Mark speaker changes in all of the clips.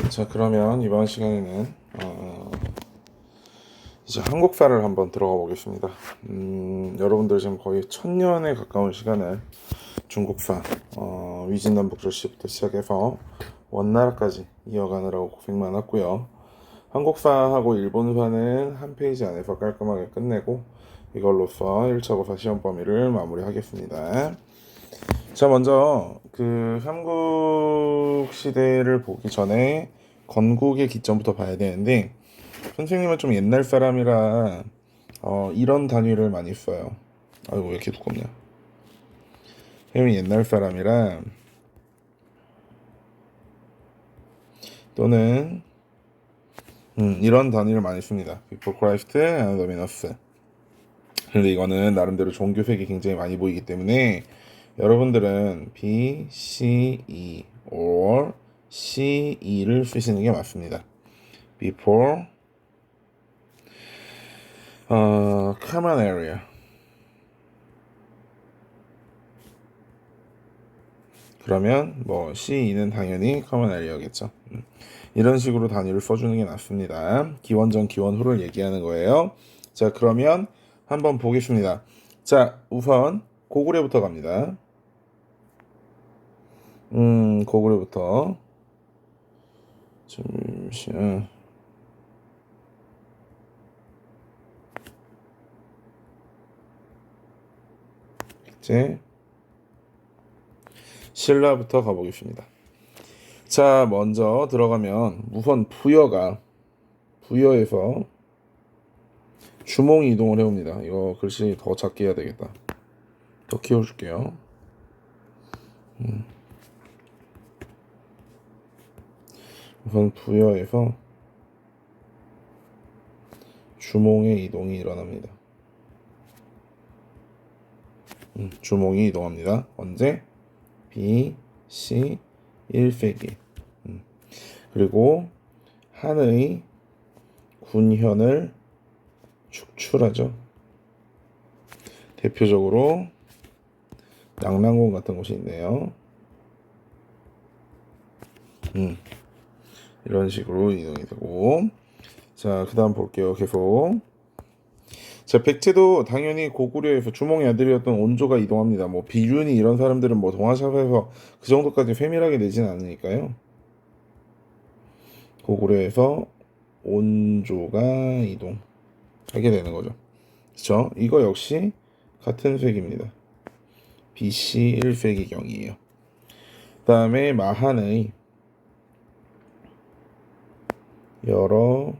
Speaker 1: 자, 그러면 이번 시간에는 이제 한국사를 한번 들어가 보겠습니다. 여러분들 지금 거의 1000년에 가까운 시간을 중국사, 위진남북조씨부터 시작해서 원나라까지 이어가느라고 고생 많았고요. 한국사하고 일본사는 한 페이지 안에서 깔끔하게 끝내고 이걸로써 1차 고사 시험 범위를 마무리하겠습니다. 자, 먼저 그 삼국 시대를 보기 전에 건국의 기점부터 봐야 되는데, 선생님은 좀 옛날 사람이라 이런 단위를 많이 써요. 아이고, 왜 이렇게 두껍냐. 선생님이 옛날 사람이라, 또는 이런 단위를 많이 씁니다. Before Christ and Dominus. 근데 이거는 나름대로 종교색이 굉장히 많이 보이기 때문에 여러분들은 B, C, E or C, E를 쓰시는 게 맞습니다. Before common area. 그러면 뭐 C2는 당연히 common area겠죠. 이런 식으로 단위를 써주는 게 낫습니다. 기원 전 기원 후를 얘기하는 거예요. 자, 그러면 한번 보겠습니다. 자, 우선 고구려부터 갑니다. 고구려부터 잠시만. 이제 신라부터 가보겠습니다. 자, 먼저 들어가면 우선 부여에서 주몽 이동을 해옵니다. 이거 글씨 더 작게 해야 되겠다. 더 키워줄게요. 우선 부여에서 주몽의 이동이 일어납니다. 주몽이 이동합니다. 언제? B, C, 1세기. 그리고 한의 군현을 축출하죠. 대표적으로 낙랑궁 같은 곳이 있네요. 이런 식으로 이동이 되고, 자, 그 다음 볼게요. 계속. 자, 백제도 당연히 고구려에서 주몽의 아들이었던 온조가 이동합니다. 뭐 비륜이 이런 사람들은 뭐 동아샵에서 그 정도까지 세밀하게 내진 않으니까요. 고구려에서 온조가 이동하게 되는 거죠. 그렇죠? 이거 역시 같은 색입니다. BC 1세기경이에요. 그 다음에 마한의 여러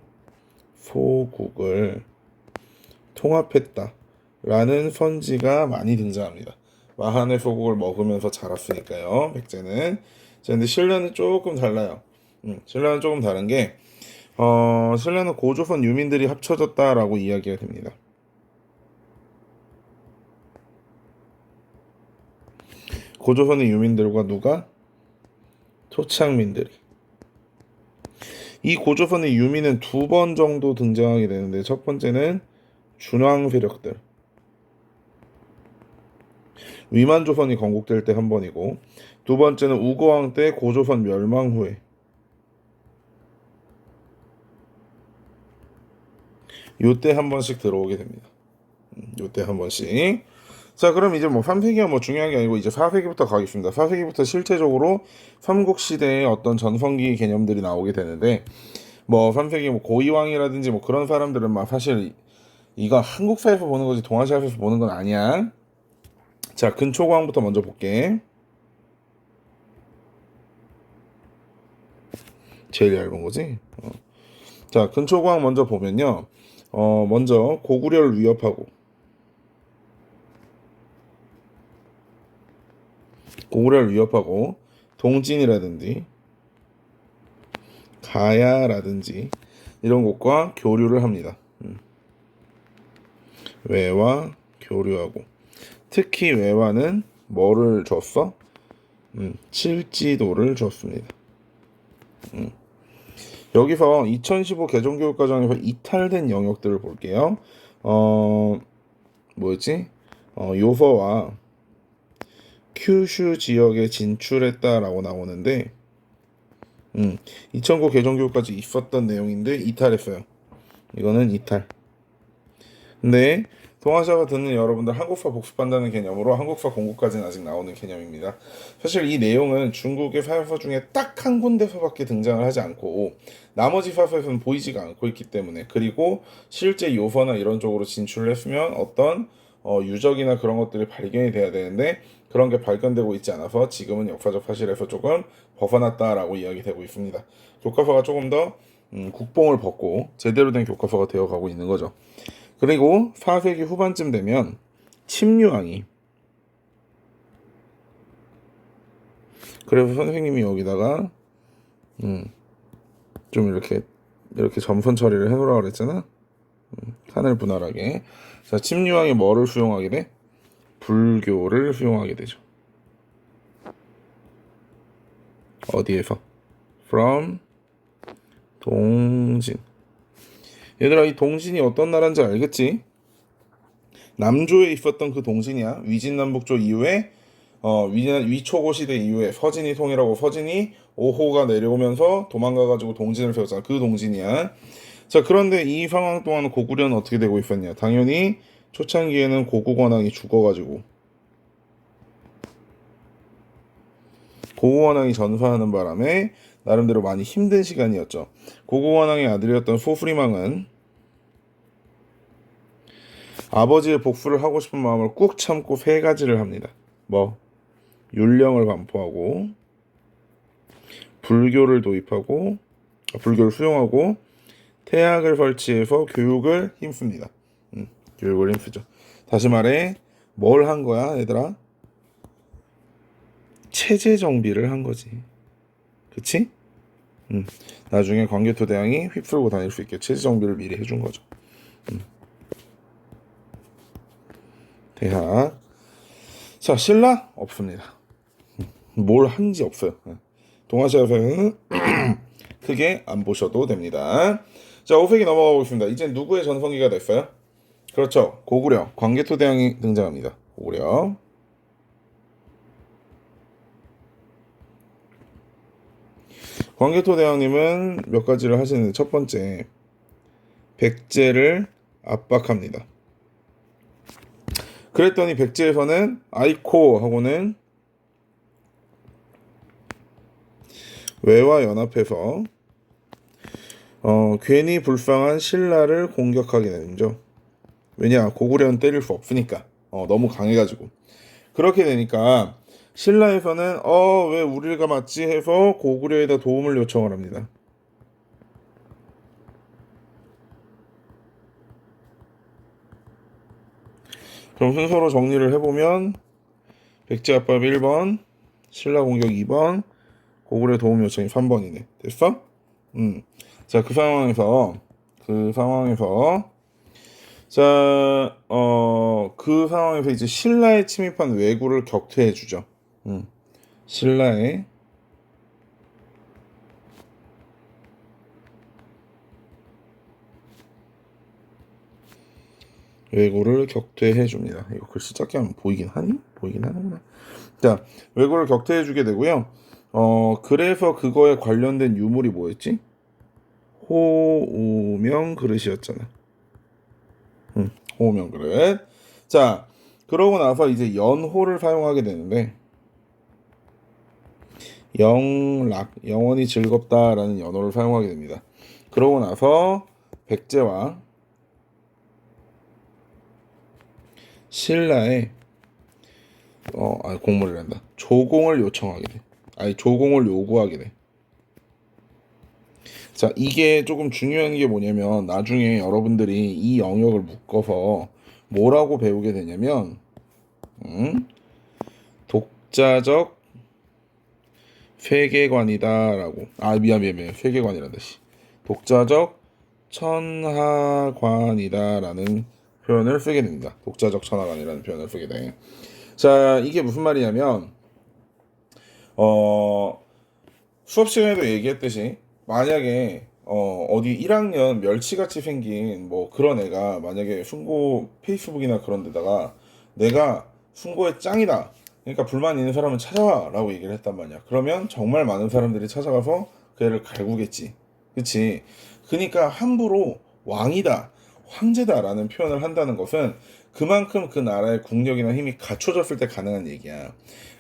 Speaker 1: 소국을 통합했다라는 선지가 많이 등장합니다. 마한의 소국을 먹으면서 자랐으니까요. 백제는. 자, 근데 신라는 조금 달라요. 신라는 조금 다른 게 신라는 고조선 유민들이 합쳐졌다라고 이야기가 됩니다. 고조선의 유민들과 누가? 토착민들이. 이 고조선의 유민은 2번 정도 등장하게 되는데, 첫 번째는 준왕 세력들, 위만조선이 건국될 때 한 번이고, 두 번째는 우거왕 때 고조선 멸망 후에, 요때 한 번씩 들어오게 됩니다. 요때 한 번씩. 자, 그럼 이제 뭐 3세기가 뭐 중요한 게 아니고 이제 4세기부터 가겠습니다. 4세기부터 실제적으로 삼국시대의 어떤 전성기 개념들이 나오게 되는데, 뭐 3세기 뭐 고이왕이라든지 뭐 그런 사람들은 막 사실 이거 한국사에서 보는 거지 동아시아에서 보는 건 아니야. 자, 근초고왕부터 먼저 볼게. 제일 얇은 거지. 자, 근초고왕 먼저 보면요. 먼저 고구려를 위협하고, 동진이라든지 가야라든지 이런 곳과 교류를 합니다. 외와 교류하고, 특히 외와는 뭐를 줬어? 칠지도를 줬습니다. 여기서 2015 개정교육과정에서 이탈된 영역들을 볼게요. 뭐였지? 요서와 큐슈 지역에 진출했다라고 나오는데, 2009 개정교육까지 있었던 내용인데 이탈했어요. 이거는 이탈. 근데 동아시아가 듣는 여러분들 한국사 복습한다는 개념으로 한국사 공부까지는 아직 나오는 개념입니다. 사실 이 내용은 중국의 사서 중에 딱 한 군데서밖에 등장을 하지 않고 나머지 사서에서는 보이지가 않고 있기 때문에, 그리고 실제 요서나 이런 쪽으로 진출을 했으면 어떤 유적이나 그런 것들이 발견이 돼야 되는데 그런 게 발견되고 있지 않아서 지금은 역사적 사실에서 조금 벗어났다라고 이야기되고 있습니다. 교과서가 조금 더 국뽕을 벗고 제대로 된 교과서가 되어가고 있는 거죠. 그리고 4세기 후반쯤 되면 침류왕이, 그래서 선생님이 여기다가 좀 이렇게 점선 처리를 해놓으라고 그랬잖아. 하늘 분할하게. 자, 침류왕이 뭐를 수용하게 돼? 불교를 수용하게 되죠. 어디에서? From 동진. 얘들아, 이 동진이 어떤 나라인지 알겠지? 남조에 있었던 그 동진이야. 위진남북조 이후에 위초고 시대 이후에 서진이 통일하고 서진이 오호가 내려오면서 도망가가지고 동진을 세웠잖아. 그 동진이야. 자, 그런데 이 상황 동안 고구려는 어떻게 되고 있었냐? 당연히 초창기에는 고구관왕이 죽어가지고 고구관왕이 전사하는 바람에 나름대로 많이 힘든 시간이었죠. 고구관왕의 아들이었던 소수리망은 아버지의 복수를 하고 싶은 마음을 꾹 참고 세 가지를 합니다. 뭐? 율령을 반포하고, 불교를 도입하고, 불교를 수용하고, 태학을 설치해서 교육을 힘씁니다. 교육을 힘쓰죠. 다시 말해, 뭘 한 거야, 얘들아? 체제 정비를 한 거지. 그치? 나중에 광개토 대왕이 휩쓸고 다닐 수 있게 체제 정비를 미리 해준 거죠. 대학. 자, 신라? 없습니다. 뭘 한지 없어요. 동아시아에서는 크게 안 보셔도 됩니다. 자, 5세기 넘어가 보겠습니다. 이제 누구의 전성기가 됐어요? 그렇죠. 고구려, 광개토 대왕이 등장합니다. 고구려. 광개토 대왕님은 몇 가지를 하시는데, 첫 번째, 백제를 압박합니다. 그랬더니 백제에서는 아이코 하고는 외와 연합해서 괜히 불쌍한 신라를 공격하게 되죠. 왜냐, 고구려는 때릴 수 없으니까. 너무 강해가지고. 그렇게 되니까 신라에서는 왜 우리가 맞지 해서 고구려에다 도움을 요청을 합니다. 그럼 순서로 정리를 해보면 백제 압박 1번, 신라 공격 2번, 고구려 도움 요청이 3번이네. 됐어? 자, 그 상황에서 이제 신라에 침입한 왜구를 격퇴해 주죠. 신라의 왜구를 격퇴해 줍니다. 이거 글씨 작게 하면 보이긴 하니? 보이긴 하는구나. 자, 왜구를 격퇴해 주게 되고요. 그래서 그거에 관련된 유물이 뭐였지? 호우명 그릇이었잖아. 호우명 그릇. 자, 그러고 나서 이제 연호를 사용하게 되는데, 영락, 영원히 즐겁다라는 연호를 사용하게 됩니다. 그러고 나서 백제와 신라에 공모를 한다. 조공을 요청하게 돼. 조공을 요구하게 돼. 자, 이게 조금 중요한 게 뭐냐면 나중에 여러분들이 이 영역을 묶어서 뭐라고 배우게 되냐면 독자적 세계관이다라고. 미안. 세계관이란다. 독자적 천하관이다라는 표현을 쓰게 됩니다. 독자적 천하관이라는 표현을 쓰게 돼. 자, 이게 무슨 말이냐면 수업 시간에도 얘기했듯이 만약에 어디 1학년 멸치같이 생긴 뭐 그런 애가 만약에 순고 페이스북이나 그런 데다가 내가 순고의 짱이다, 그러니까 불만 있는 사람은 찾아와 라고 얘기를 했단 말이야. 그러면 정말 많은 사람들이 찾아가서 그애를 갈구겠지. 그치? 그러니까 함부로 왕이다, 황제다라는 표현을 한다는 것은 그만큼 그 나라의 국력이나 힘이 갖춰졌을 때 가능한 얘기야.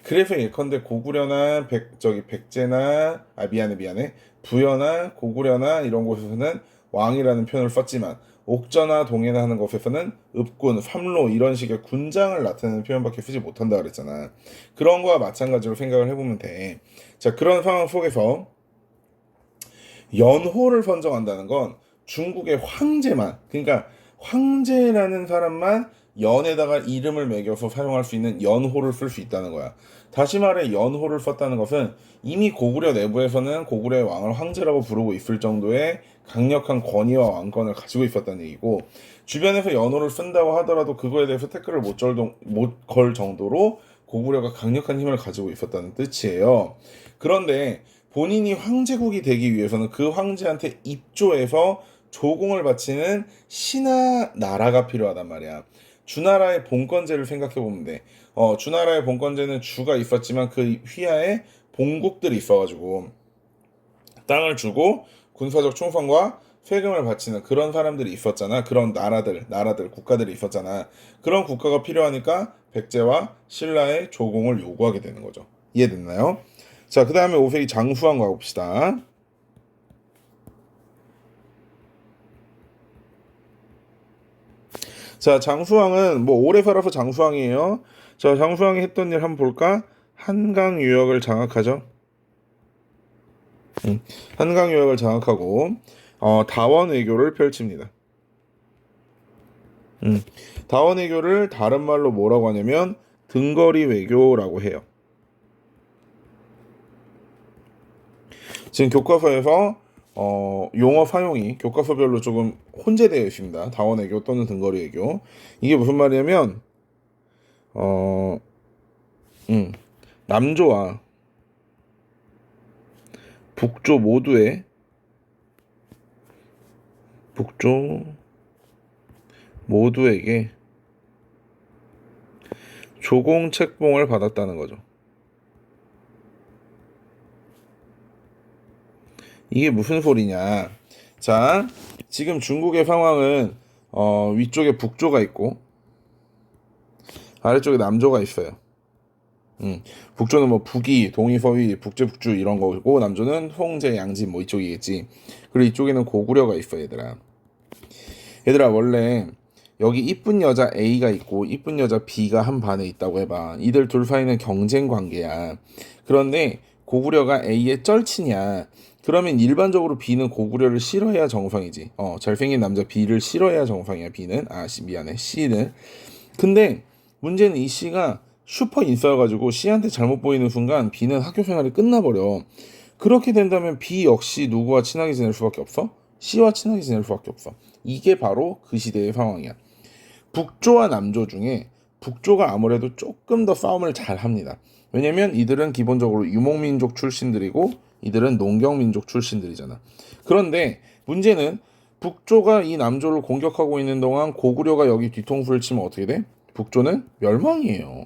Speaker 1: 그래서 예컨대 고구려나 백제나 미안해 부여나 고구려나 이런 곳에서는 왕이라는 표현을 썼지만 옥저나 동해나 하는 곳에서는 읍군, 삼로 이런 식의 군장을 나타내는 표현밖에 쓰지 못한다 그랬잖아. 그런 거와 마찬가지로 생각을 해보면 돼. 자, 그런 상황 속에서 연호를 선정한다는 건 중국의 황제만, 그러니까 황제라는 사람만 연에다가 이름을 매겨서 사용할 수 있는 연호를 쓸 수 있다는 거야. 다시 말해 연호를 썼다는 것은 이미 고구려 내부에서는 고구려의 왕을 황제라고 부르고 있을 정도의 강력한 권위와 왕권을 가지고 있었다는 얘기고, 주변에서 연호를 쓴다고 하더라도 그거에 대해서 태클을 못 걸 정도로 고구려가 강력한 힘을 가지고 있었다는 뜻이에요. 그런데 본인이 황제국이 되기 위해서는 그 황제한테 입조해서 조공을 바치는 신하 나라가 필요하단 말이야. 주나라의 본권제를 생각해 보면 돼. 주나라의 본권제는 주가 있었지만 그 휘하에 본국들이 있어가지고 땅을 주고 군사적 충성과 세금을 바치는 그런 사람들이 있었잖아. 그런 나라들, 국가들이 있었잖아. 그런 국가가 필요하니까 백제와 신라의 조공을 요구하게 되는 거죠. 이해됐나요? 자, 그 다음에 5세기 장수왕 가봅시다. 자, 장수왕은 뭐 오래 살아서 장수왕이에요. 자, 장수왕이 했던 일 한번 볼까? 한강 유역을 장악하죠. 한강 유역을 장악하고 다원 외교를 펼칩니다. 다원 외교를 다른 말로 뭐라고 하냐면 등거리 외교라고 해요. 지금 교과서에서 용어 사용이 교과서별로 조금 혼재되어 있습니다. 다원 외교 또는 등거리 외교. 이게 무슨 말이냐면 어, 남조와 북조 모두의 북조 모두에게 조공 책봉을 받았다는 거죠. 이게 무슨 소리냐? 자, 지금 중국의 상황은 위쪽에 북조가 있고 아래쪽에 남조가 있어요. 북조는 뭐 북이, 동이, 서위, 북제, 북주 이런 거고 남조는 홍제, 양지 뭐 이쪽이겠지. 그리고 이쪽에는 고구려가 있어 얘들아. 얘들아 원래 여기 이쁜 여자 A가 있고 이쁜 여자 B가 한 반에 있다고 해봐. 이들 둘 사이는 경쟁 관계야. 그런데 고구려가 A의 쩔친이야. 그러면 일반적으로 B는 고구려를 싫어해야 정상이지. 잘생긴 남자 B를 싫어해야 정상이야. B는 미안해 C는. 근데 문제는 이 C가 슈퍼 인싸여가지고 C한테 잘못 보이는 순간 B는 학교 생활이 끝나버려. 그렇게 된다면 B 역시 누구와 친하게 지낼 수밖에 없어? C와 친하게 지낼 수밖에 없어. 이게 바로 그 시대의 상황이야. 북조와 남조 중에 북조가 아무래도 조금 더 싸움을 잘 합니다. 왜냐면 이들은 기본적으로 유목민족 출신들이고 이들은 농경민족 출신들이잖아. 그런데 문제는 북조가 이 남조를 공격하고 있는 동안 고구려가 여기 뒤통수를 치면 어떻게 돼? 북조는 멸망이에요.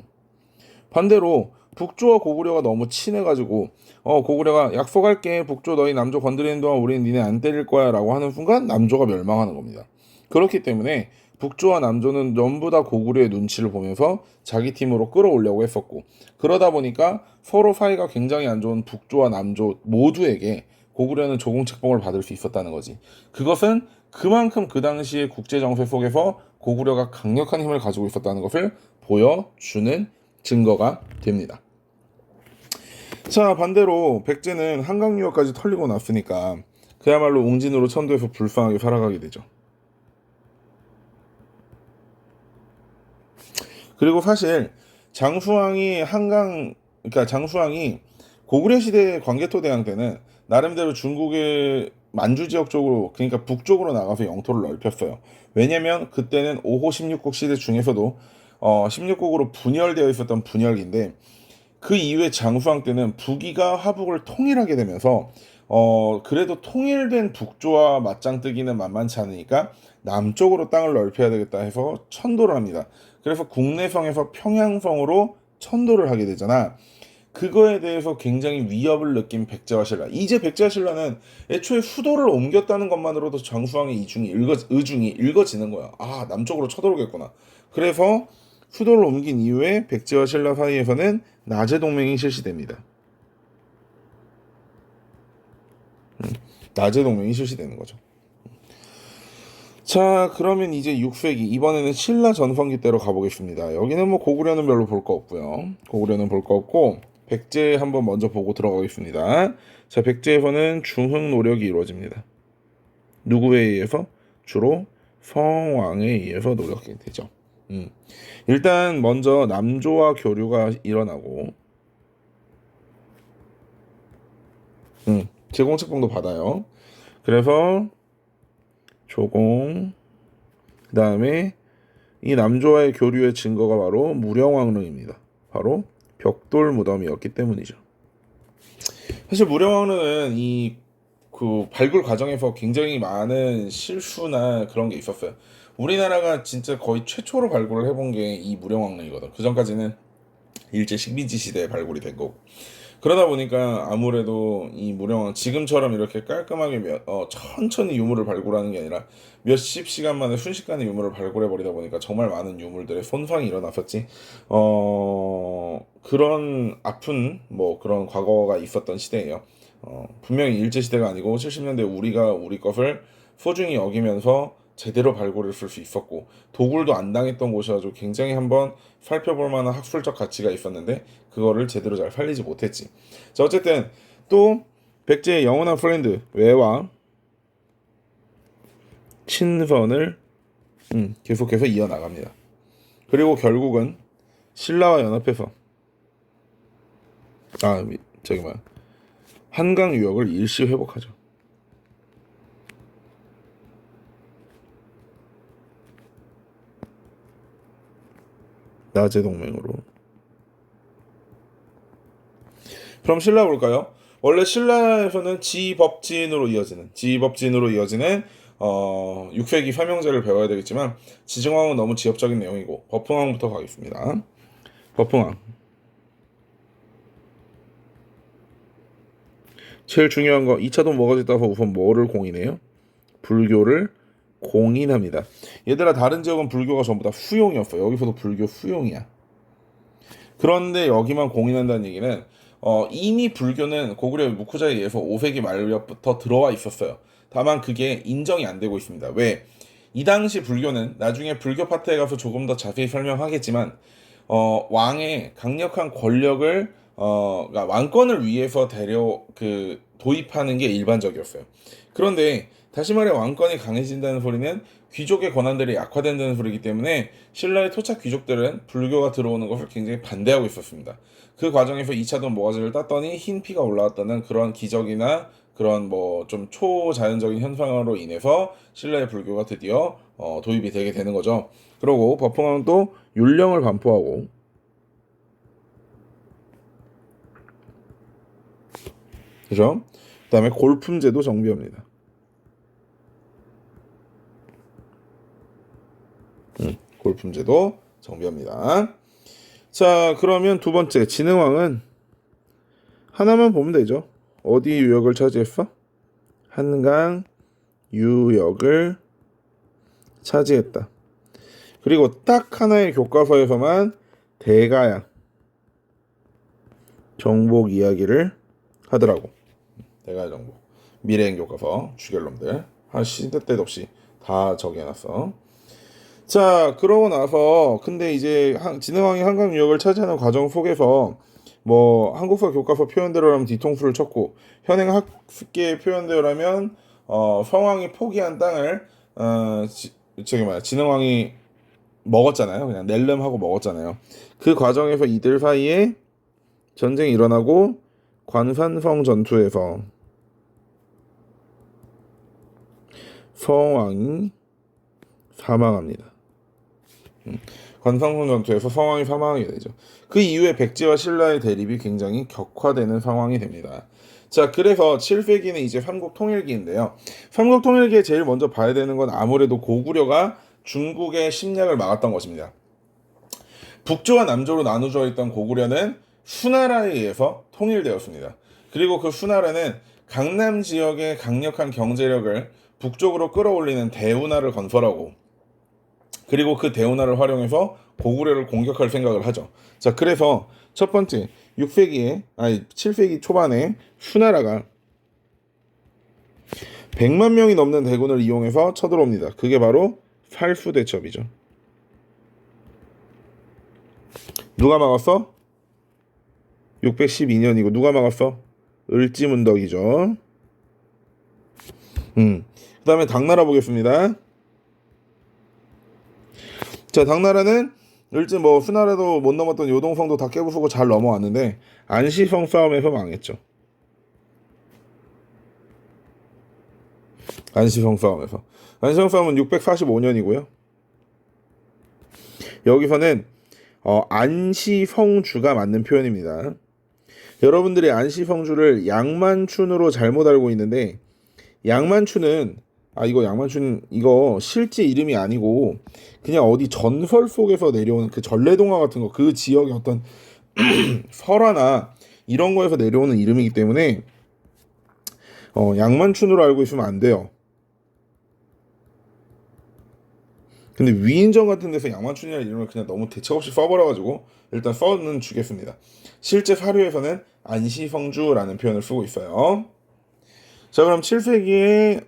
Speaker 1: 반대로 북조와 고구려가 너무 친해가지고 고구려가 약속할게, 북조 너희 남조 건드리는 동안 우리는 니네 안 때릴 거야 라고 하는 순간 남조가 멸망하는 겁니다. 그렇기 때문에 북조와 남조는 전부 다 고구려의 눈치를 보면서 자기 팀으로 끌어오려고 했었고, 그러다 보니까 서로 사이가 굉장히 안 좋은 북조와 남조 모두에게 고구려는 조공책봉을 받을 수 있었다는 거지. 그것은 그만큼 그 당시의 국제정세 속에서 고구려가 강력한 힘을 가지고 있었다는 것을 보여주는 증거가 됩니다. 자, 반대로 백제는 한강 유역까지 털리고 났으니까 그야말로 웅진으로 천도에서 불쌍하게 살아가게 되죠. 그리고 사실 장수왕이 고구려 시대 광개토대왕 때는 나름대로 중국의 만주 지역 쪽으로, 그러니까 북쪽으로 나가서 영토를 넓혔어요. 왜냐면 그때는 5호 16국 시대 중에서도 16국으로 분열되어 있었던 분열기인데, 그 이후에 장수왕 때는 북이가 화북을 통일하게 되면서 그래도 통일된 북조와 맞짱 뜨기는 만만치 않으니까 남쪽으로 땅을 넓혀야 되겠다 해서 천도를 합니다. 그래서 국내성에서 평양성으로 천도를 하게 되잖아. 그거에 대해서 굉장히 위협을 느낀 백제와 신라. 이제 백제와 신라는 애초에 수도를 옮겼다는 것만으로도 장수왕의 의중이 읽어지는 거야. 아, 남쪽으로 쳐들어오겠구나. 그래서 수도를 옮긴 이후에 백제와 신라 사이에서는 나제 동맹이 실시됩니다. 나제 동맹이 실시되는 거죠. 자, 그러면 이제 6세기, 이번에는 신라 전성기 때로 가보겠습니다. 여기는 뭐 고구려는 별로 볼 거 없고요. 고구려는 볼 거 없고 백제 한번 먼저 보고 들어가겠습니다. 자, 백제에서는 중흥 노력이 이루어집니다. 누구에 의해서? 주로 성왕에 의해서 노력이 되죠. 일단 먼저 남조와 교류가 일어나고 제공책봉도 받아요. 그래서 조공, 그 다음에 이 남조와의 교류의 증거가 바로 무령왕릉입니다. 바로 벽돌 무덤이었기 때문이죠. 사실 무령왕릉은 이 그 발굴 과정에서 굉장히 많은 실수나 그런 게 있었어요. 우리나라가 진짜 거의 최초로 발굴을 해본 게 이 무령왕릉이거든. 그 전까지는 일제 식민지 시대에 발굴이 된 거고. 그러다 보니까 아무래도 이 무령왕 지금처럼 이렇게 깔끔하게 천천히 유물을 발굴하는 게 아니라 몇십 시간 만에 순식간에 유물을 발굴해 버리다 보니까 정말 많은 유물들의 손상이 일어났었지. 그런 아픈 뭐 그런 과거가 있었던 시대예요. 분명히 일제 시대가 아니고 70년대 우리가 우리 것을 소중히 여기면서 제대로 발굴했을 수 있었고 도굴도 안 당했던 곳이어서 굉장히 한번 살펴볼 만한 학술적 가치가 있었는데 그거를 제대로 잘 살리지 못했지. 자, 어쨌든 또 백제의 영원한 프렌드 외왕 친선을 계속해서 이어나갑니다. 그리고 결국은 신라와 연합해서 한강 유역을 일시 회복하죠. 나제 동맹으로. 그럼 신라 볼까요? 원래 신라에서는 지법진으로 이어지는 6세기 서명제를 배워야 되겠지만 지증왕은 너무 지엽적인 내용이고 법흥왕부터 가겠습니다. 법흥왕 제일 중요한 거 2차도 뭐가 됐다고 우선 뭐를 공인해요? 불교를 공인합니다. 얘들아, 다른 지역은 불교가 전부 다 수용이었어. 여기서도 불교 수용이야. 그런데 여기만 공인한다는 얘기는 이미 불교는 고구려 무쿠자에 의해서 5세기 말부터 들어와 있었어요. 다만 그게 인정이 안 되고 있습니다. 왜? 이 당시 불교는 나중에 불교 파트에 가서 조금 더 자세히 설명하겠지만 왕의 강력한 권력을 그러니까 왕권을 위해서 도입하는 게 일반적이었어요. 그런데 다시 말해 왕권이 강해진다는 소리는 귀족의 권한들이 약화된다는 소리이기 때문에 신라의 토착 귀족들은 불교가 들어오는 것을 굉장히 반대하고 있었습니다. 그 과정에서 2차돈 모가지를 땄더니 흰 피가 올라왔다는 그런 기적이나 그런 뭐 좀 초자연적인 현상으로 인해서 신라의 불교가 드디어 도입이 되게 되는 거죠. 그리고 법흥왕은 또 율령을 반포하고 그죠? 그다음에 골품제도 정비합니다. 골품제도 정비합니다. 자, 그러면 두 번째 진흥왕은 하나만 보면 되죠. 어디 유역을 차지했어? 한강 유역을 차지했다. 그리고 딱 하나의 교과서에서만 대가양 정복 이야기를 하더라고. 대가양 정복. 미래행 교과서 주결놈들 한 시대 때도 없이 다 적어놨어. 자, 그러고 나서 근데 이제 진흥왕이 한강 유역을 차지하는 과정 속에서 뭐 한국사 교과서 표현대로라면 뒤통수를 쳤고 현행 학계 표현대로라면 성왕이 포기한 땅을 진흥왕이 먹었잖아요. 그냥 낼름하고 먹었잖아요. 그 과정에서 이들 사이에 전쟁이 일어나고 관산성 전투에서 성왕이 사망합니다. 관상성 전투에서 성왕이 사망하게 되죠. 그 이후에 백제와 신라의 대립이 굉장히 격화되는 상황이 됩니다. 자, 그래서 7세기는 이제 삼국 통일기인데요. 삼국 통일기에 제일 먼저 봐야 되는 건 아무래도 고구려가 중국의 침략을 막았던 것입니다. 북조와 남조로 나누어져 있던 고구려는 수나라에 의해서 통일되었습니다. 그리고 그 수나라는 강남 지역의 강력한 경제력을 북쪽으로 끌어올리는 대운하를 건설하고, 그리고 그 대운하를 활용해서 고구려를 공격할 생각을 하죠. 자, 그래서 첫 번째 7세기 초반에 수나라가 100만 명이 넘는 대군을 이용해서 쳐들어옵니다. 그게 바로 살수대첩이죠. 누가 막았어? 612년이고 누가 막았어? 을지문덕이죠. 그 다음에 당나라 보겠습니다. 자, 당나라는 수나라도 못 넘었던 요동성도 다 깨부수고 잘 넘어왔는데 안시성 싸움에서 망했죠. 안시성 싸움은 645년이고요. 여기서는 안시성주가 맞는 표현입니다. 여러분들이 안시성주를 양만춘으로 잘못 알고 있는데, 양만춘은 이거 실제 이름이 아니고 그냥 어디 전설 속에서 내려오는 그 전래동화 같은 거, 그 지역의 어떤 설화나 이런 거에서 내려오는 이름이기 때문에 양만춘으로 알고 있으면 안 돼요. 근데 위인전 같은 데서 양만춘이라는 이름을 그냥 너무 대책 없이 써버려가지고 일단 써는 주겠습니다. 실제 사료에서는 안시성주라는 표현을 쓰고 있어요. 자, 그럼 7세기의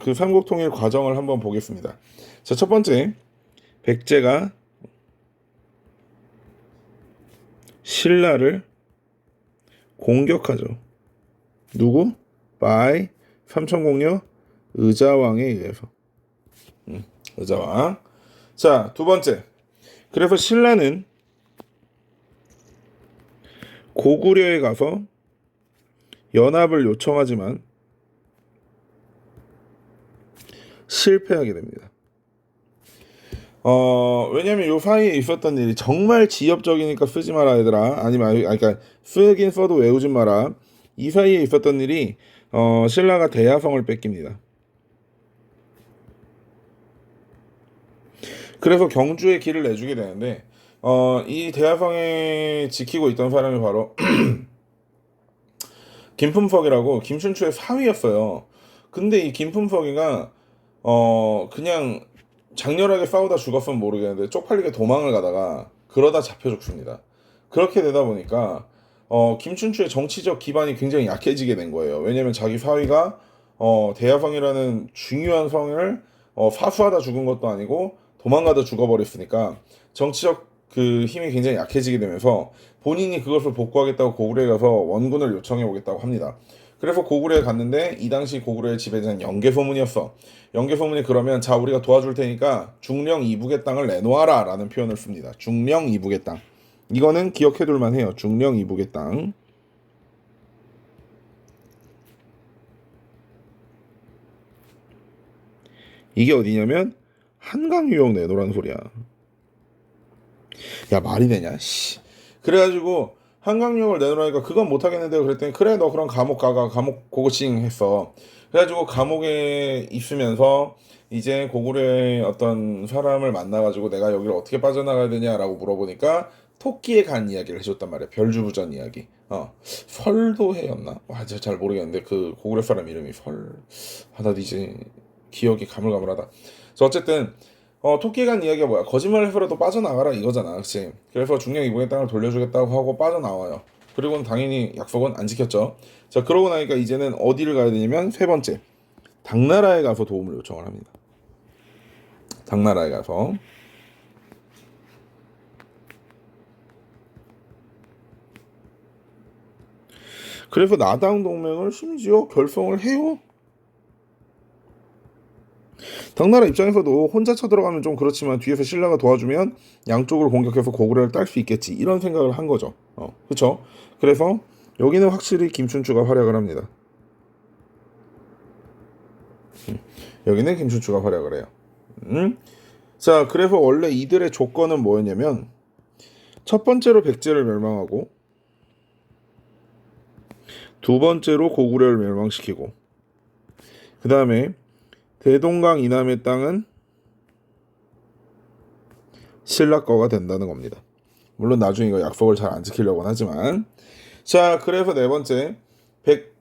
Speaker 1: 그 삼국통일 과정을 한번 보겠습니다. 자, 첫 번째, 백제가 신라를 공격하죠. 누구? by 삼천공녀 의자왕에 의해서. 의자왕. 자, 두 번째, 그래서 신라는 고구려에 가서 연합을 요청하지만 실패하게 됩니다. 왜냐면 요 사이에 있었던 일이 정말 지엽적이니까 쓰지 마라 얘들아. 그러니까 쓰긴 써도 외우지 마라. 이 사이에 있었던 일이 신라가 대야성을 뺏깁니다. 그래서 경주에 길을 내주게 되는데 이 대야성에 지키고 있던 사람이 바로 김품석이라고 김춘추의 사위였어요. 근데 이 김품석이가 그냥 장렬하게 싸우다 죽었으면 모르겠는데 쪽팔리게 도망을 가다가 그러다 잡혀 죽습니다. 그렇게 되다 보니까 김춘추의 정치적 기반이 굉장히 약해지게 된 거예요. 왜냐면 자기 사위가 대야성이라는 중요한 성을 사수하다 죽은 것도 아니고 도망가다 죽어버렸으니까 정치적 그 힘이 굉장히 약해지게 되면서 본인이 그것을 복구하겠다고 고구려에 가서 원군을 요청해 오겠다고 합니다. 그래서 고구려에 갔는데 이 당시 고구려의 지배자는 영계소문이었어. 영계소문이 그러면 자, 우리가 도와줄 테니까 중령 이북의 땅을 내놓아라 라는 표현을 씁니다. 중령 이북의 땅. 이거는 기억해둘 만해요. 중령 이북의 땅. 이게 어디냐면 한강유역 내놓으라는 소리야. 야, 말이 되냐? 씨. 그래가지고 한강유역을 내놓으라니까 그건 못하겠는데요. 그랬더니 그래, 너 그럼 감옥 가가. 감옥 고고싱 했어. 그래가지고 감옥에 있으면서 이제 고구려의 어떤 사람을 만나가지고 내가 여기를 어떻게 빠져나가야 되냐라고 물어보니까 토끼에 간 이야기를 해줬단 말이야. 별주부전 이야기. 설도해였나? 제가 잘 모르겠는데 그 고구려 사람 이름이 나도 이제 기억이 가물가물하다. 그래서 어쨌든 토끼에 간 이야기가 뭐야? 거짓말을 해서라도 빠져나가라 이거잖아, 그치? 그래서 중령 이북의 땅을 돌려주겠다고 하고 빠져나와요. 그리고는 당연히 약속은 안 지켰죠. 자, 그러고 나니까 이제는 어디를 가야 되냐면 세 번째, 당나라에 가서 도움을 요청을 합니다. 당나라에 가서. 그래서 나당 동맹을 심지어 결성을 해요. 당나라 입장에서도 혼자 쳐들어가면 좀 그렇지만 뒤에서 신라가 도와주면 양쪽으로 공격해서 고구려를 딸 수 있겠지, 이런 생각을 한 거죠. 그렇죠? 그래서 여기는 확실히 김춘추가 활약을 합니다. 여기는 김춘추가 활약을 해요. 자, 그래서 원래 이들의 조건은 뭐였냐면 첫 번째로 백제를 멸망하고 두 번째로 고구려를 멸망시키고 그 다음에 대동강 이남의 땅은 신라 거가 된다는 겁니다. 물론 나중에 이거 약속을 잘 안 지키려고는 하지만. 자, 그래서 네 번째,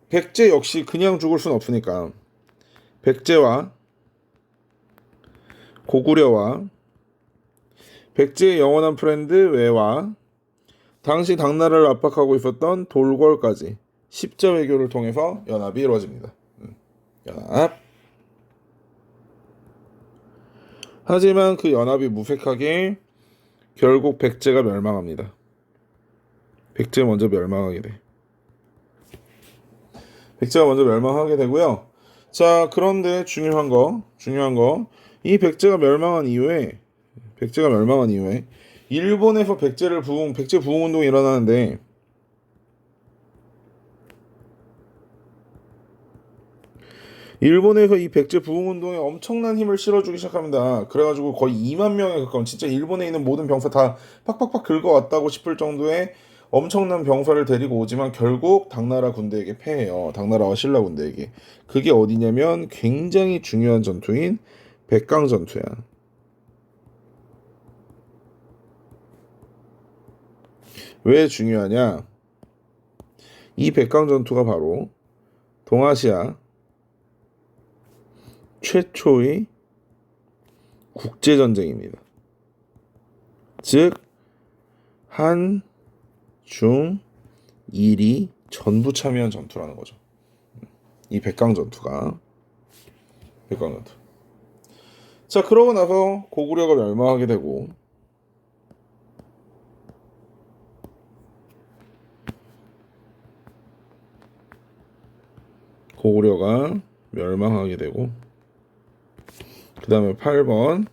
Speaker 1: 백제 역시 그냥 죽을 순 없으니까 백제와 고구려와 백제의 영원한 프렌드 외와 당시 당나라를 압박하고 있었던 돌궐까지 십자 외교를 통해서 연합이 이루어집니다. 연합. 하지만 그 연합이 무색하게 결국 백제가 멸망합니다. 백제가 먼저 멸망하게 돼. 백제가 먼저 멸망하게 되고요. 자, 그런데 중요한 거, 이 백제 멸망한 이후에 일본에서 백제 부흥 운동이 일어나는데 일본에서 이 백제 부흥 운동에 엄청난 힘을 실어주기 시작합니다. 그래가지고 거의 2만 명에 가까운 진짜 일본에 있는 모든 병사 다 팍팍팍 긁어왔다고 싶을 정도의 엄청난 병사를 데리고 오지만 결국 당나라 군대에게 패해요. 당나라와 신라 군대에게. 그게 어디냐면 굉장히 중요한 전투인 백강 전투야. 왜 중요하냐? 이 백강 전투가 바로 동아시아 최초의 국제전쟁입니다. 즉, 한, 중, 일이 전부 참여한 전투라는 거죠. 이 백강 전투가. 자, 그러고 나서 고구려가 멸망하게 되고 그 다음에 8번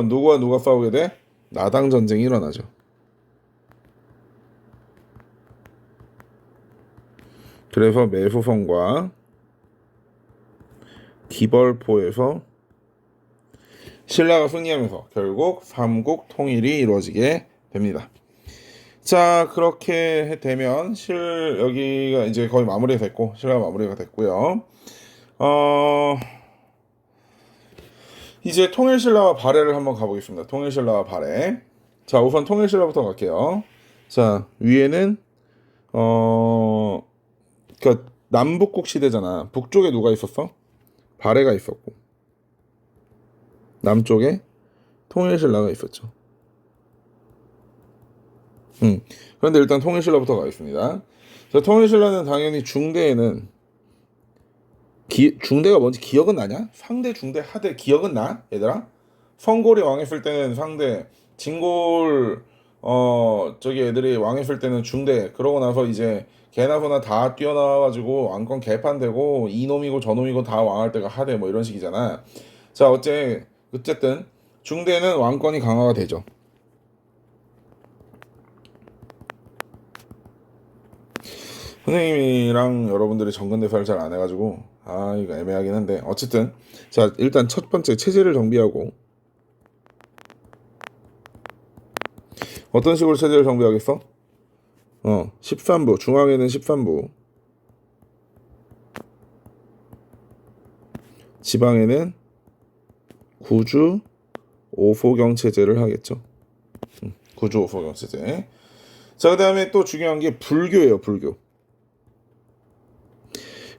Speaker 1: 누구와 누가 싸우게 돼? 나당 전쟁이 일어나죠. 그래서 매소성과 기벌포에서 신라가 승리하면서 결국 삼국 통일이 이루어지게 됩니다. 자, 그렇게 되면 여기가 이제 거의 마무리가 됐고 신라가 마무리가 됐고요. 이제 통일신라와 발해를 한번 가보겠습니다. 통일신라와 발해. 자, 우선 통일신라부터 갈게요. 자, 위에는 그러니까 남북국 시대잖아. 북쪽에 누가 있었어? 발해가 있었고 남쪽에 통일신라가 있었죠. 그런데 일단 통일신라부터 가겠습니다. 자, 통일신라는 당연히 중대에는 중대가 뭔지 기억은 나냐? 상대, 중대, 하대 기억은 나? 얘들아? 성골이 왕했을 때는 상대, 진골 저기 애들이 왕했을 때는 중대. 그러고 나서 이제 개나 소나 다 뛰어나와가지고 왕권 개판되고 이놈이고 저놈이고 다 왕할 때가 하대, 뭐 이런 식이잖아. 자, 어쨌든 중대는 왕권이 강화가 되죠. 선생님이랑 여러분들이 정근대사를 잘 안 해가지고 이거 애매하긴 한데 어쨌든 자, 일단 첫 번째 체제를 정비하고 어떤 식으로 체제를 정비하겠어? 13부 중앙에는 13부 지방에는 구주 오포경 체제를 하겠죠. 구주 오포경 체제. 자, 그 다음에 또 중요한 게 불교예요. 불교.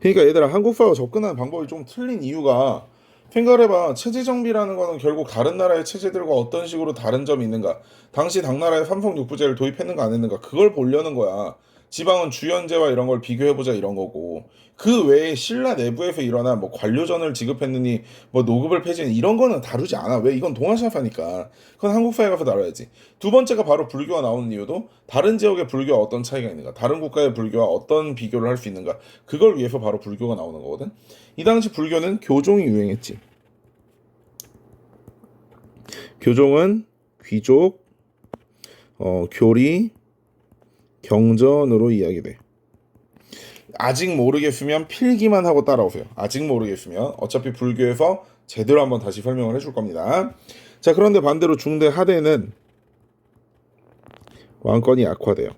Speaker 1: 그러니까 얘들아, 한국사와 접근하는 방법이 좀 틀린 이유가 생각해봐. 체제 정비라는 거는 결국 다른 나라의 체제들과 어떤 식으로 다른 점이 있는가, 당시 당나라의 삼성육부제를 도입했는가 안 했는가, 그걸 보려는 거야. 지방은 주연제와 이런 걸 비교해보자 이런 거고, 그 외에 신라 내부에서 일어난 뭐 관료전을 지급했느니 뭐 노급을 폐지했느니 이런 거는 다루지 않아. 왜? 이건 동아시아사니까. 그건 한국사에 가서 다뤄야지. 두 번째가 바로 불교가 나오는 이유도 다른 지역의 불교와 어떤 차이가 있는가, 다른 국가의 불교와 어떤 비교를 할 수 있는가, 그걸 위해서 바로 불교가 나오는 거거든. 이 당시 불교는 교종이 유행했지. 교종은 귀족, 교리, 경전으로 이야기돼. 아직 모르겠으면 필기만 하고 따라오세요. 아직 모르겠으면 어차피 불교에서 제대로 한번 다시 설명을 해줄 겁니다. 자, 그런데 반대로 중대 하대는 왕권이 약화돼요.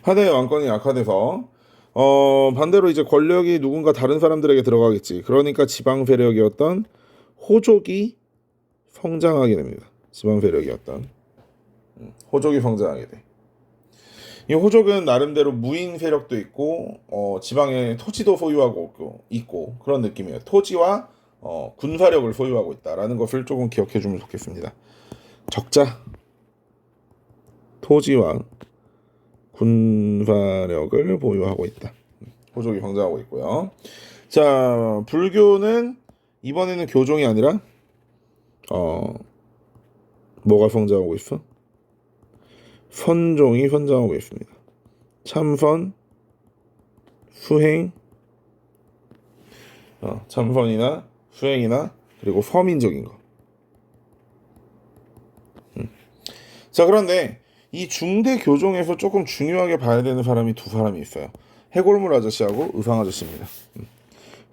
Speaker 1: 하대의 왕권이 약화돼서 반대로 이제 권력이 누군가 다른 사람들에게 들어가겠지. 그러니까 지방 세력이었던 호족이 성장하게 됩니다. 지방 세력이었던 호족이 성장하게 돼. 이 호족은 나름대로 무인 세력도 있고 지방에 토지도 소유하고 있고 그런 느낌이에요. 토지와 군사력을 소유하고 있다라는 것을 조금 기억해 주면 좋겠습니다. 적자, 토지와 군사력을 보유하고 있다. 호족이 성장하고 있고요. 자, 불교는 이번에는 교종이 아니라 뭐가 성장하고 있어? 선종이 성장하고 있습니다. 참선, 수행, 참선이나 수행이나 그리고 서민적인 거. 자, 그런데 이 중대 교종에서 조금 중요하게 봐야 되는 사람이 두 사람이 있어요. 해골물 아저씨하고 의상 아저씨입니다.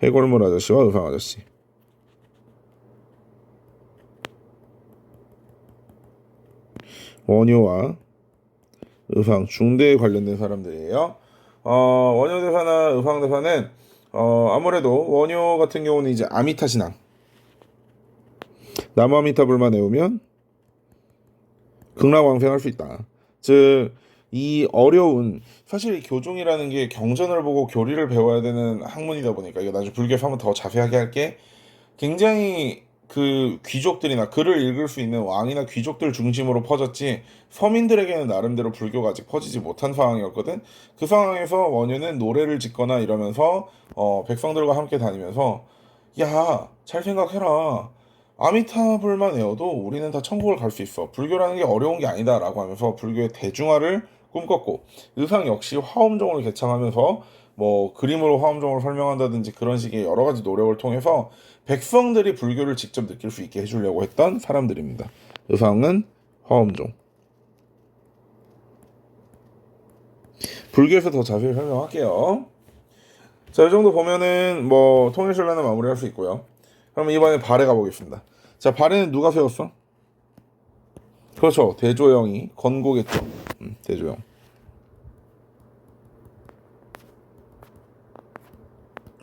Speaker 1: 해골물 아저씨와 의상 아저씨. 원효와 의상 중대에 관련된 사람들이에요. 원효대사나 의상대사는 아무래도 원효 같은 경우는 이제 아미타 신앙, 남아미타불만 외우면 극락왕생할 수 있다. 즉 이 어려운 사실 교종이라는 게 경전을 보고 교리를 배워야 되는 학문이다 보니까 이거 나중에 불교에서 한번 더 자세하게 할게. 굉장히 그 귀족들이나 글을 읽을 수 있는 왕이나 귀족들 중심으로 퍼졌지 서민들에게는 나름대로 불교가 아직 퍼지지 못한 상황이었거든. 그 상황에서 원효는 노래를 짓거나 이러면서 백성들과 함께 다니면서 야, 잘 생각해라. 아미타불만 외워도 우리는 다 천국을 갈 수 있어. 불교라는 게 어려운 게 아니다라고 하면서 불교의 대중화를 꿈꿨고 의상 역시 화엄종을 개창하면서 뭐 그림으로 화엄종을 설명한다든지 그런 식의 여러 가지 노력을 통해서 백성들이 불교를 직접 느낄 수 있게 해주려고 했던 사람들입니다. 의상은 화엄종. 불교에서 더 자세히 설명할게요. 자, 이 정도 보면은 뭐 통일신라는 마무리할 수 있고요. 그럼 이번에 발해 가보겠습니다. 자, 발해는 누가 세웠어? 그렇죠. 대조영이 건고겠죠. 대조영.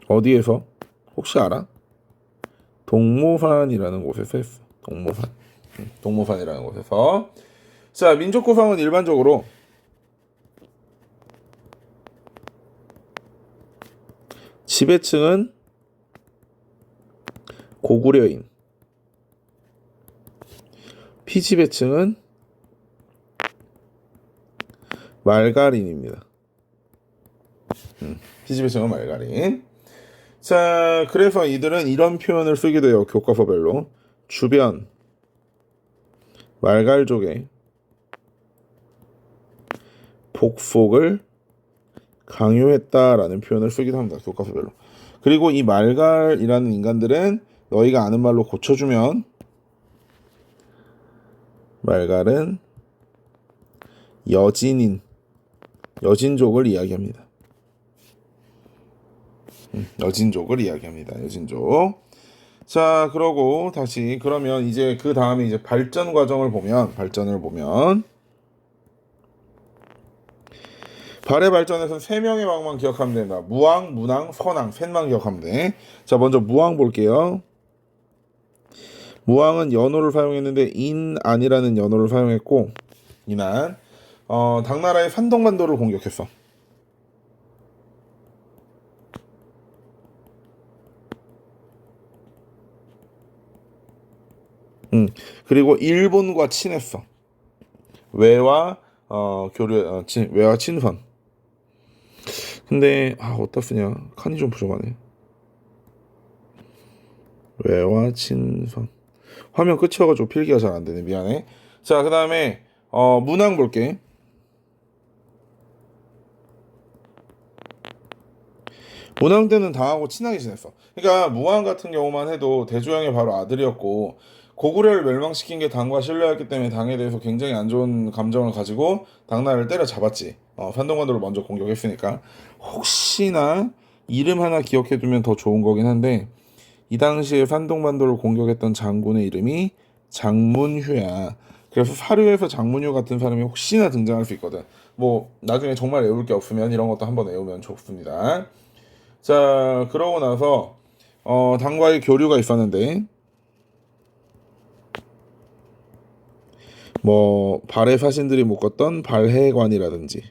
Speaker 1: 어디에서? 혹시 알아? 동모산이라는 곳에서 했어. 동모산. 동모산이라는 곳에서. 자, 민족구성은 일반적으로 지배층은 고구려인, 피지배층은 말갈인입니다. 피지배층은 말갈인. 자, 그래서 이들은 이런 표현을 쓰기도 해요. 교과서별로. 주변 말갈족의 복속을 강요했다라는 표현을 쓰기도 합니다. 교과서별로. 그리고 이 말갈이라는 인간들은 너희가 아는 말로 고쳐주면 말갈은 여진족을 이야기합니다. 여진족을 이야기합니다. 여진족. 자, 그러고 다시 그러면 이제 그 다음에 이제 발전을 보면 발해 발전에서는 세 명의 왕만 기억하면 된다. 무왕, 문왕, 선왕 셋만 기억하면 돼. 자, 먼저 무왕 볼게요. 무왕은 연호를 사용했는데 인안이라는 연호를 사용했고 인안 당나라의 산동반도를 공격했어. 그리고 일본과 친했어. 외와 외와 친선. 근데 어디다 쓰냐? 칸이 좀 부족하네. 외와 친선. 화면 끝이어가지고 필기가 잘 안 되네. 미안해. 자, 그 다음에 문왕 볼게. 문왕 때는 당하고 친하게 지냈어. 그러니까 무왕 같은 경우만 해도 대조영의 바로 아들이었고 고구려를 멸망시킨 게 당과 신라였기 때문에 당에 대해서 굉장히 안 좋은 감정을 가지고 당나라를 때려잡았지. 산동반도를 먼저 공격했으니까. 혹시나 이름 하나 기억해두면 더 좋은 거긴 한데 이 당시에 산동반도를 공격했던 장군의 이름이 장문휴야. 그래서 사료에서 장문휴 같은 사람이 혹시나 등장할 수 있거든. 뭐 나중에 정말 외울 게 없으면 이런 것도 한번 외우면 좋습니다. 자, 그러고 나서 당과의 교류가 있었는데 뭐 발해 사신들이 묵었던 발해관이라든지,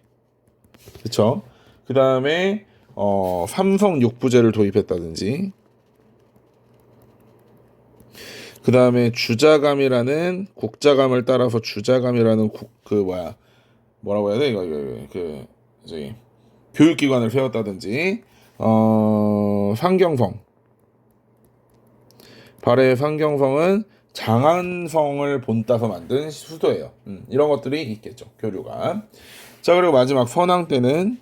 Speaker 1: 그쵸? 그 다음에 삼성 육부제를 도입했다든지, 그 다음에 주자감이라는 국자감을 따라서 주자감이라는 뭐라고 해야 돼 이거 저기 교육기관을 세웠다든지, 상경성, 발해의 상경성은 장안성을 본따서 만든 수도예요. 이런 것들이 있겠죠, 교류가. 자, 그리고 마지막 선왕 때는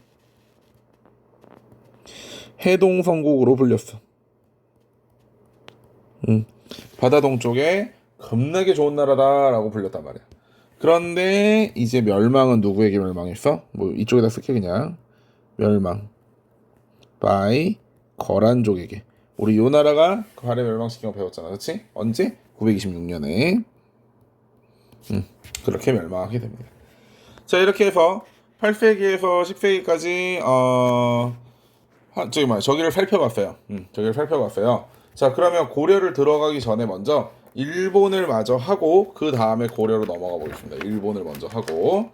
Speaker 1: 해동성국으로 불렸어. 바다 동쪽에 겁나게 좋은 나라다라고 불렸단 말이야. 그런데 이제 멸망은 누구에게 멸망했어? 뭐 이쪽에다 쓸게 그냥. 멸망 by 거란족에게. 우리 요 나라가 그 발해 멸망시킨 거 배웠잖아, 그렇지? 언제? 926년에. 그렇게 멸망하게 됩니다. 자, 이렇게 해서 8세기에서 10세기까지 저기를 살펴봤어요. 저기를 살펴봤어요. 자, 그러면 고려를 들어가기 전에 먼저 일본을 마저 하고 그 다음에 고려로 넘어가 보겠습니다. 일본을 먼저 하고,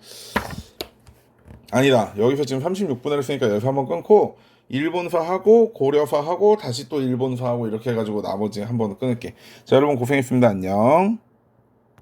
Speaker 1: 아니다, 여기서 지금 36분을 했으니까 여기서 한번 끊고 일본사 하고 고려사 하고 다시 또 일본사 하고 이렇게 해가지고 나머지 한번 끊을게. 자, 여러분 고생했습니다. 안녕.